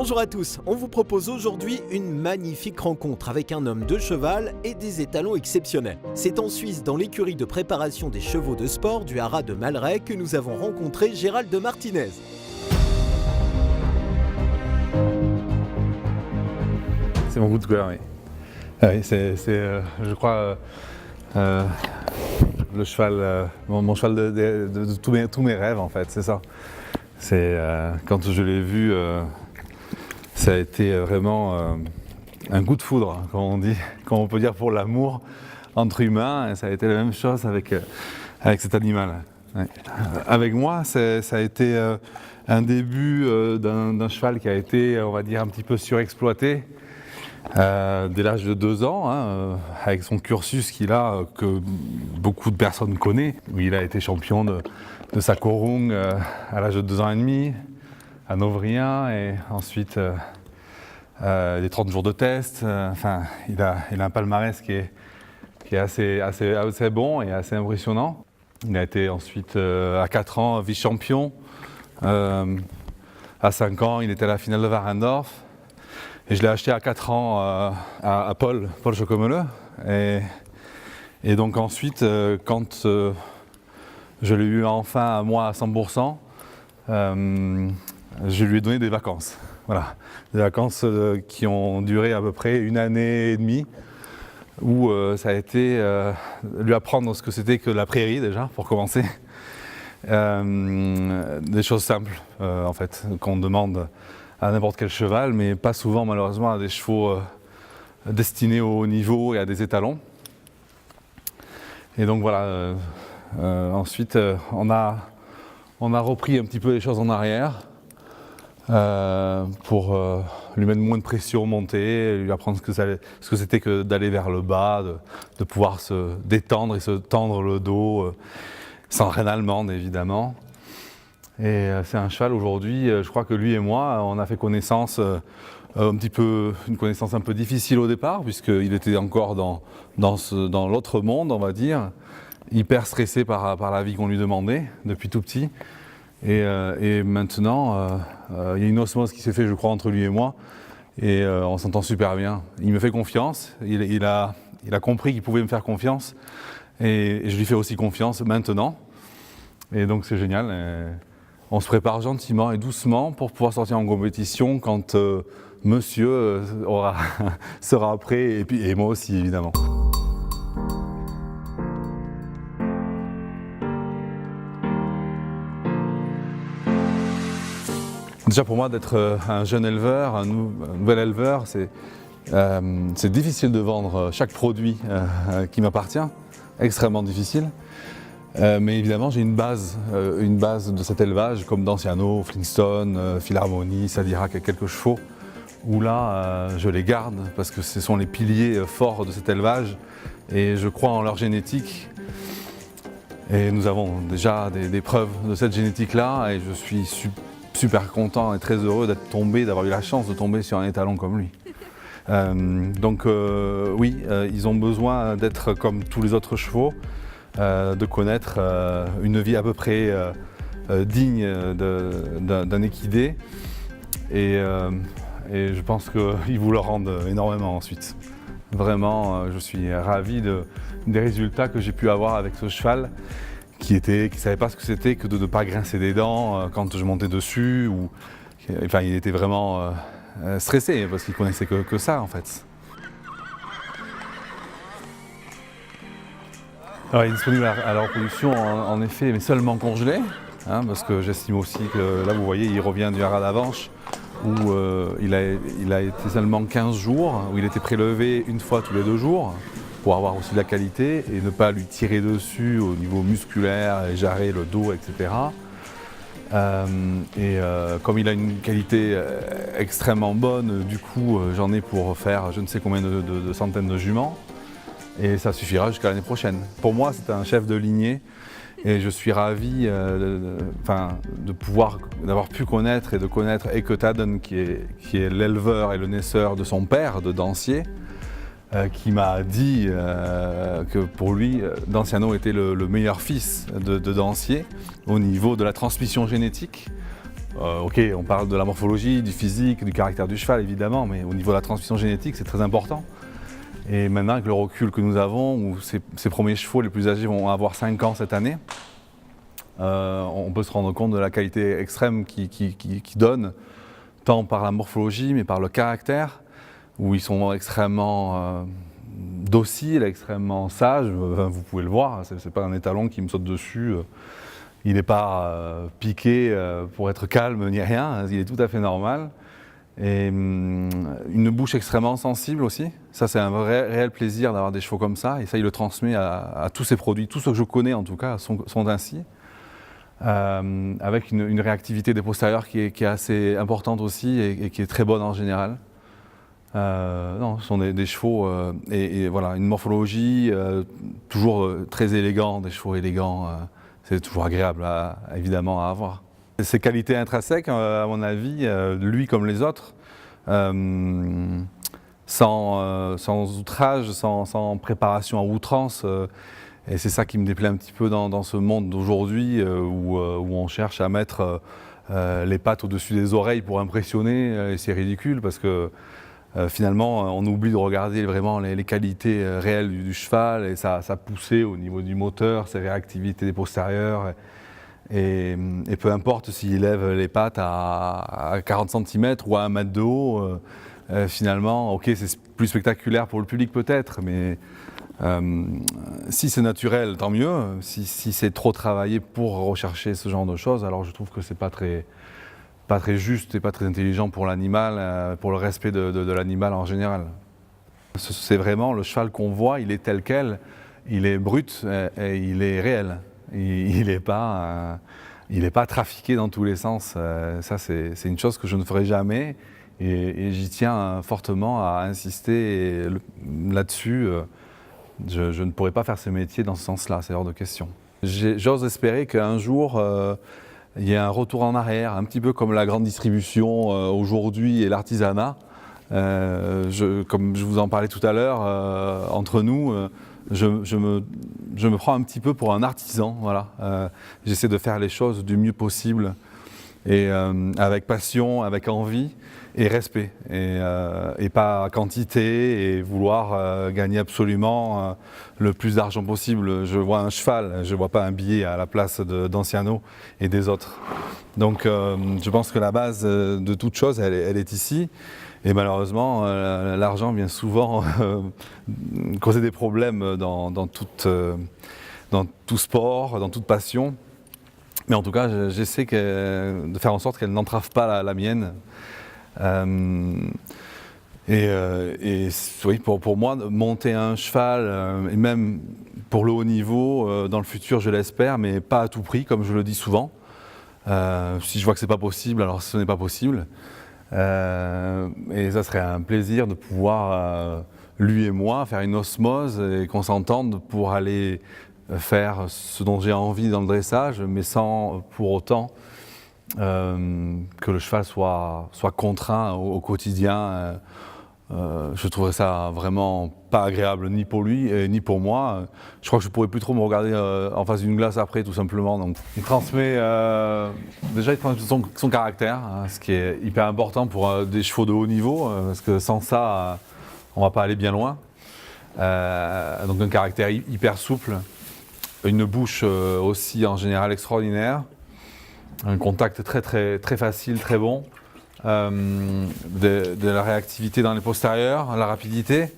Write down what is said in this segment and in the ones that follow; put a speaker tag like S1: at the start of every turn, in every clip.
S1: Bonjour à tous, on vous propose aujourd'hui une magnifique rencontre avec un homme de cheval et des étalons exceptionnels. C'est en Suisse, dans l'écurie de préparation des chevaux de sport du haras de Malray, que nous avons rencontré Gérald de Martinez.
S2: C'est mon coup de cœur, oui. Oui, je crois, le cheval, mon cheval de tous mes rêves, en fait, c'est ça. Quand je l'ai vu, ça a été vraiment un coup de foudre, comme on peut dire pour l'amour entre humains, et ça a été la même chose avec cet animal. Ouais. Avec moi, ça a été un début d'un cheval qui a été, on va dire, un petit peu surexploité. Dès l'âge de 2 ans, avec son cursus qu'il a, que beaucoup de personnes connaissent, où il a été champion de sa Korung à l'âge de 2 ans et demi, à Novrien, et ensuite les 30 jours de test. Il a un palmarès qui est assez bon et assez impressionnant. Il a été ensuite à 4 ans vice-champion. À 5 ans, il était à la finale de Warendorf. Et je l'ai acheté à 4 ans à Paul Chocomeleux. Et donc ensuite, quand je l'ai eu enfin à moi à 100%, je lui ai donné des vacances. Voilà. Des vacances qui ont duré à peu près 1 année et demie, où ça a été lui apprendre ce que c'était que la prairie déjà, pour commencer. Des choses simples, en fait, qu'on demande à n'importe quel cheval, mais pas souvent malheureusement à des chevaux destinés au haut niveau et à des étalons. Et donc voilà, ensuite on a repris un petit peu les choses en arrière pour lui mettre moins de pression montée, lui apprendre ce que c'était que d'aller vers le bas, de pouvoir se détendre et se tendre le dos, sans reine allemande évidemment. Et c'est un cheval aujourd'hui, je crois que lui et moi, on a fait connaissance, une connaissance un peu difficile au départ, puisqu'il était encore dans l'autre monde, on va dire, hyper stressé par la vie qu'on lui demandait depuis tout petit. Et maintenant, il y a une osmose qui s'est faite, je crois, entre lui et moi, et on s'entend super bien. Il me fait confiance, il a compris qu'il pouvait me faire confiance, et je lui fais aussi confiance maintenant. Et donc c'est génial. On se prépare gentiment et doucement pour pouvoir sortir en compétition quand monsieur sera prêt, et moi aussi évidemment. Déjà pour moi d'être un jeune éleveur, un nouvel éleveur, c'est difficile de vendre chaque produit qui m'appartient, extrêmement difficile. Mais évidemment, j'ai une base de cet élevage, comme Danciano, Flintstone, Philharmonie, Sadirac et quelques chevaux, où là, je les garde parce que ce sont les piliers forts de cet élevage et je crois en leur génétique. Et nous avons déjà des preuves de cette génétique-là et je suis super content et très heureux d'avoir eu la chance de tomber sur un étalon comme lui. Oui, ils ont besoin d'être comme tous les autres chevaux, de connaître une vie à peu près digne d'un équidé et je pense qu'ils vous le rendent énormément ensuite. Vraiment, je suis ravi des résultats que j'ai pu avoir avec ce cheval qui ne savait pas ce que c'était que de ne pas grincer des dents quand je montais dessus. Il était vraiment stressé parce qu'il ne connaissait que ça en fait. Alors, il est disponible à la reproduction en effet, mais seulement congelé, parce que j'estime aussi que là vous voyez il revient du haras d'Avanches où il a été seulement 15 jours, où il était prélevé une fois tous les 2 jours pour avoir aussi de la qualité et ne pas lui tirer dessus au niveau musculaire, et jarrer le dos, etc. Comme il a une qualité extrêmement bonne, du coup j'en ai pour faire je ne sais combien de centaines de juments. Et ça suffira jusqu'à l'année prochaine. Pour moi, c'est un chef de lignée et je suis ravi d'avoir pu connaître et de connaître Eke Tadden, qui est l'éleveur et le naisseur de son père, de Dancier, qui m'a dit que pour lui, Danciano était le meilleur fils de Dancier au niveau de la transmission génétique. Ok, on parle de la morphologie, du physique, du caractère du cheval évidemment, mais au niveau de la transmission génétique, c'est très important. Et maintenant, avec le recul que nous avons, où ces premiers chevaux les plus âgés vont avoir 5 ans cette année, on peut se rendre compte de la qualité extrême qu'ils donnent, tant par la morphologie, mais par le caractère, où ils sont extrêmement dociles, extrêmement sages. Vous pouvez le voir, c'est pas un étalon qui me saute dessus. Il n'est pas piqué pour être calme ni rien, il est tout à fait normal. Et une bouche extrêmement sensible aussi. Ça, c'est un réel plaisir d'avoir des chevaux comme ça. Et ça, il le transmet à tous ses produits. Tous ceux que je connais, en tout cas, sont ainsi. Avec une réactivité des postérieurs qui est assez importante aussi et qui est très bonne en général. Non, ce sont des chevaux et voilà, une morphologie toujours très élégante, des chevaux élégants. C'est toujours agréable, évidemment, à avoir. Ses qualités intrinsèques, à mon avis, lui comme les autres, sans outrage, sans préparation à outrance. Et c'est ça qui me déplaît un petit peu dans ce monde d'aujourd'hui où on cherche à mettre les pattes au-dessus des oreilles pour impressionner. Et c'est ridicule parce que finalement, on oublie de regarder vraiment les qualités réelles du cheval et sa poussée au niveau du moteur, ses réactivités des postérieurs. Et peu importe s'il lève les pattes à 40 cm ou à 1 mètre de haut, finalement, ok, c'est plus spectaculaire pour le public peut-être, mais si c'est naturel, tant mieux. Si c'est trop travaillé pour rechercher ce genre de choses, alors je trouve que c'est pas très juste et pas très intelligent pour l'animal, pour le respect de l'animal en général. C'est vraiment le cheval qu'on voit, il est tel quel, il est brut et il est réel. Il n'est pas trafiqué dans tous les sens. Ça, c'est une chose que je ne ferai jamais et j'y tiens fortement à insister là-dessus. Je ne pourrais pas faire ce métier dans ce sens-là, c'est hors de question. J'ose espérer qu'un jour, il y ait un retour en arrière, un petit peu comme la grande distribution aujourd'hui et l'artisanat. Comme je vous en parlais tout à l'heure, entre nous, je me prends un petit peu pour un artisan, voilà. J'essaie de faire les choses du mieux possible et avec passion, avec envie et respect et pas quantité et vouloir gagner absolument le plus d'argent possible. Je vois un cheval, je ne vois pas un billet à la place d'Anciano et des autres. Donc je pense que la base de toute chose, elle est ici. Et malheureusement, l'argent vient souvent causer des problèmes dans tout sport, dans toute passion. Mais en tout cas, j'essaie de faire en sorte qu'elle n'entrave pas la mienne. Oui, pour moi, monter un cheval, et même pour le haut niveau, dans le futur, je l'espère, mais pas à tout prix, comme je le dis souvent. Si je vois que ce n'est pas possible, alors ce n'est pas possible. Et ça serait un plaisir de pouvoir, lui et moi, faire une osmose et qu'on s'entende pour aller faire ce dont j'ai envie dans le dressage, mais sans pour autant que le cheval soit contraint au quotidien. Je trouverais ça vraiment pas agréable ni pour lui ni pour moi. Je crois que je pourrais plus trop me regarder en face d'une glace après, tout simplement. Donc, il transmet déjà son caractère, hein, ce qui est hyper important pour des chevaux de haut niveau, parce que sans ça, on va pas aller bien loin. Donc un caractère hyper souple, une bouche aussi en général extraordinaire, un contact très facile, très bon. De la réactivité dans les postérieurs, la rapidité.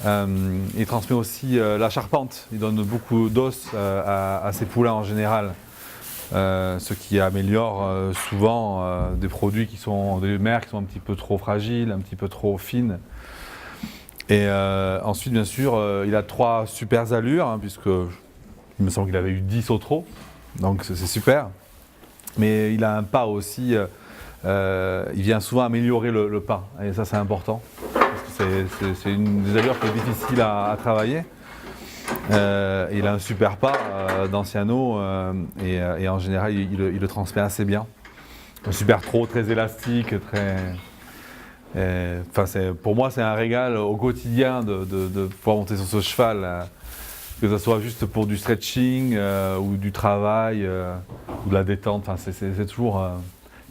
S2: Il transmet aussi la charpente, il donne beaucoup d'os à ses poulains en général, ce qui améliore souvent des produits des mères qui sont un petit peu trop fragiles, un petit peu trop fines. Et ensuite, bien sûr, il a 3 super allures, hein, puisque il me semble qu'il avait eu 10 au trot, donc c'est super. Mais il a un pas aussi. Il vient souvent améliorer le pas, et ça c'est important, parce que c'est une des allures qui est difficile à travailler. Il a un super pas d'Anciano et en général il le transmet assez bien. Un super trot très élastique, pour moi c'est un régal au quotidien de pouvoir monter sur ce cheval, que ce soit juste pour du stretching ou du travail ou de la détente, c'est toujours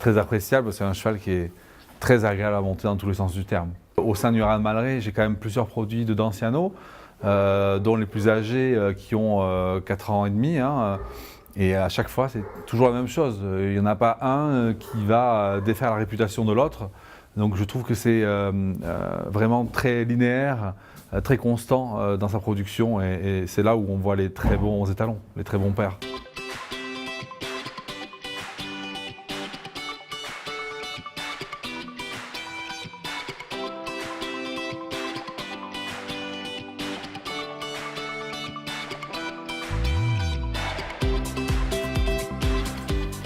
S2: très appréciable. C'est un cheval qui est très agréable à monter dans tous les sens du terme. Au sein du haras de Malleray, j'ai quand même plusieurs produits de Danciano, dont les plus âgés qui ont 4 ans et demi. Et à chaque fois, c'est toujours la même chose. Il n'y en a pas un qui va défaire la réputation de l'autre. Donc je trouve que c'est vraiment très linéaire, très constant dans sa production. Et c'est là où on voit les très bons étalons, les très bons pairs.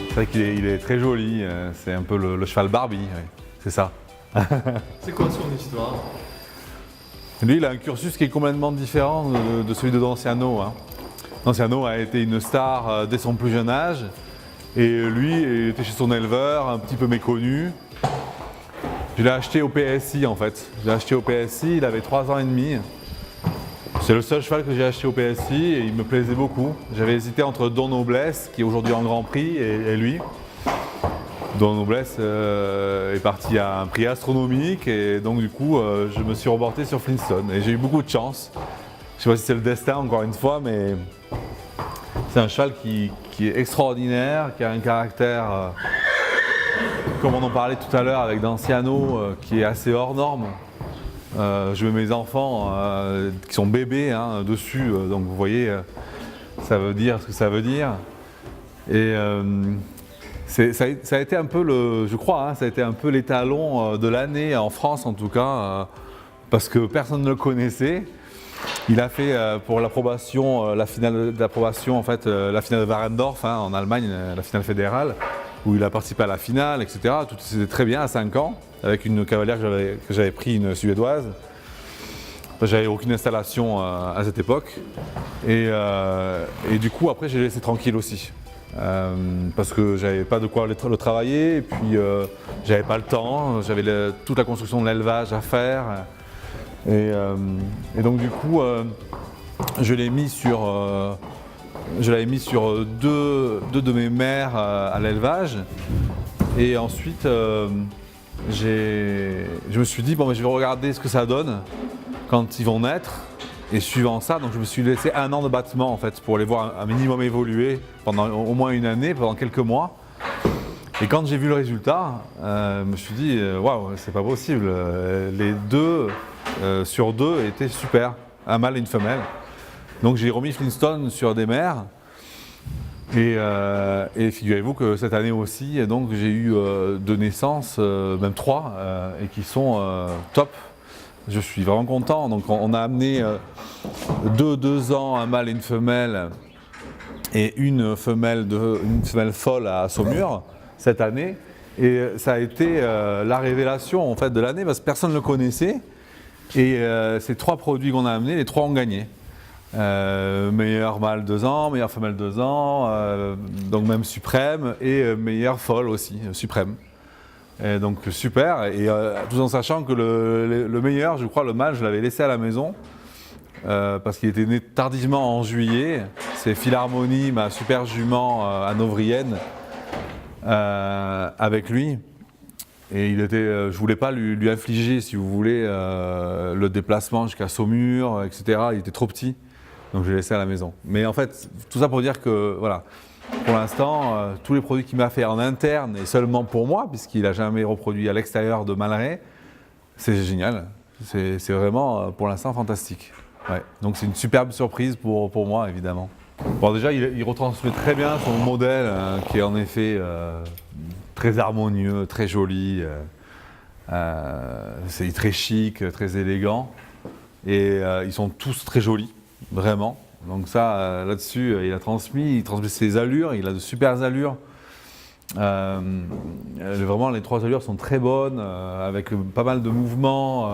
S2: C'est vrai qu'il est très joli, c'est un peu le cheval Barbie, ouais, c'est ça.
S3: C'est quoi son histoire?
S2: Lui, il a un cursus qui est complètement différent de celui de Danciano. Danciano a été une star dès son plus jeune âge, et lui, il était chez son éleveur, un petit peu méconnu. Je l'ai acheté au PSI en fait. Je l'ai acheté au PSI, il avait 3 ans et demi. C'est le seul cheval que j'ai acheté au PSI et il me plaisait beaucoup. J'avais hésité entre Don Noblesse, qui est aujourd'hui en Grand Prix, et lui. Don Noblesse est parti à un prix astronomique et donc du coup je me suis reporté sur Flintstone et j'ai eu beaucoup de chance. Je ne sais pas si c'est le destin encore une fois, mais c'est un cheval qui est extraordinaire, qui a un caractère, comme on en parlait tout à l'heure avec Danciano, qui est assez hors norme. Je mets mes enfants qui sont bébés dessus, donc vous voyez, ça veut dire ce que ça veut dire. Et ça a été un peu je crois, ça a été un peu l'étalon de l'année en France en tout cas, parce que personne ne le connaissait. Il a fait pour l'approbation, la finale d'approbation en fait, la finale de Warendorf en Allemagne, la finale fédérale, où il a participé à la finale, etc. Tout c'était très bien à 5 ans, avec une cavalière que j'avais pris, une suédoise. J'avais aucune installation à cette époque. Et du coup, après, j'ai laissé tranquille aussi. Parce que j'avais pas de quoi le travailler, et puis j'avais pas le temps, j'avais toute la construction de l'élevage à faire. Et donc du coup, je l'avais mis sur deux de mes mères à l'élevage. Et ensuite, je me suis dit, bon, je vais regarder ce que ça donne quand ils vont naître. Et suivant ça, donc je me suis laissé 1 an de battement en fait, pour les voir un minimum évoluer pendant au moins 1 année, pendant quelques mois. Et quand j'ai vu le résultat, je me suis dit, waouh, c'est pas possible. Les 2 sur 2 étaient super, un mâle et une femelle. Donc j'ai remis Flintstone sur des mères. Et figurez-vous que cette année aussi, donc, j'ai eu 2 naissances, même 3, et qui sont top. Je suis vraiment content. Donc on a amené 2 ans, un mâle et une femelle, et une femelle folle à Saumur cette année. Et ça a été la révélation en fait, de l'année parce que personne ne le connaissait. Et ces 3 produits qu'on a amenés, les 3 ont gagné. Meilleur mâle 2 ans, meilleure femelle 2 ans, donc même suprême, et meilleure folle aussi, suprême. Et donc super, et tout en sachant que le meilleur, je crois, le mâle, je l'avais laissé à la maison parce qu'il était né tardivement en juillet. C'est Philharmonie, ma super jument hanovrienne, avec lui. Et je voulais pas lui infliger, si vous voulez, le déplacement jusqu'à Saumur, etc. Il était trop petit, donc je l'ai laissé à la maison. Mais en fait, tout ça pour dire que, voilà. Pour l'instant, tous les produits qu'il m'a fait en interne et seulement pour moi, puisqu'il n'a jamais reproduit à l'extérieur de Malleray, c'est génial. C'est vraiment, pour l'instant, fantastique. Ouais. Donc c'est une superbe surprise pour moi, évidemment. Bon, déjà, il retransmet très bien son modèle, qui est en effet très harmonieux, très joli. C'est très chic, très élégant. Et ils sont tous très jolis, vraiment. Donc ça, là-dessus, il transmet ses allures, il a de super allures. Vraiment, les 3 allures sont très bonnes, avec pas mal de mouvements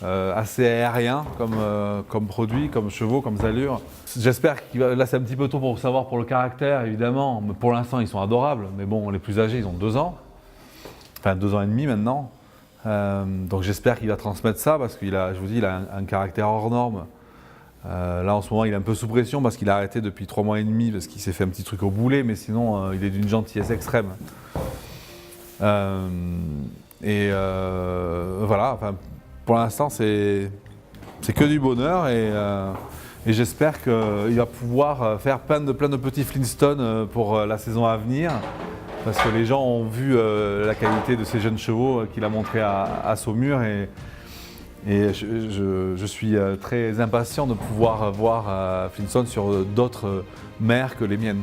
S2: assez aériens comme produits, comme chevaux, comme allures. J'espère là c'est un petit peu tôt pour savoir pour le caractère, évidemment. Mais pour l'instant, ils sont adorables. Mais bon, les plus âgés, ils ont 2 ans. Enfin, 2 ans et demi maintenant. Donc j'espère qu'il va transmettre ça, parce qu'il a, je vous dis, il a un caractère hors norme. Là en ce moment il est un peu sous pression parce qu'il a arrêté depuis 3 mois et demi parce qu'il s'est fait un petit truc au boulet, mais sinon il est d'une gentillesse extrême. Voilà, enfin, pour l'instant c'est que du bonheur et j'espère qu'il va pouvoir faire plein de petits Flintstones pour la saison à venir. Parce que les gens ont vu la qualité de ces jeunes chevaux qu'il a montré à Saumur et je suis très impatient de pouvoir voir Flintstone sur d'autres mers que les miennes.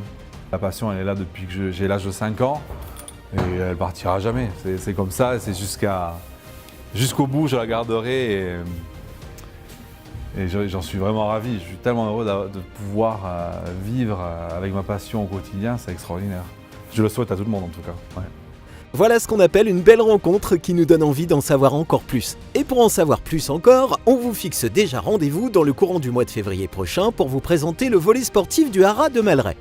S2: La passion elle est là depuis que j'ai l'âge de 5 ans et elle partira jamais. C'est comme ça, c'est jusqu'au bout je la garderai et j'en suis vraiment ravi. Je suis tellement heureux de pouvoir vivre avec ma passion au quotidien, c'est extraordinaire. Je le souhaite à tout le monde en tout cas. Ouais.
S1: Voilà ce qu'on appelle une belle rencontre qui nous donne envie d'en savoir encore plus. Et pour en savoir plus encore, on vous fixe déjà rendez-vous dans le courant du mois de février prochain pour vous présenter le volet sportif du Haras de Malleray.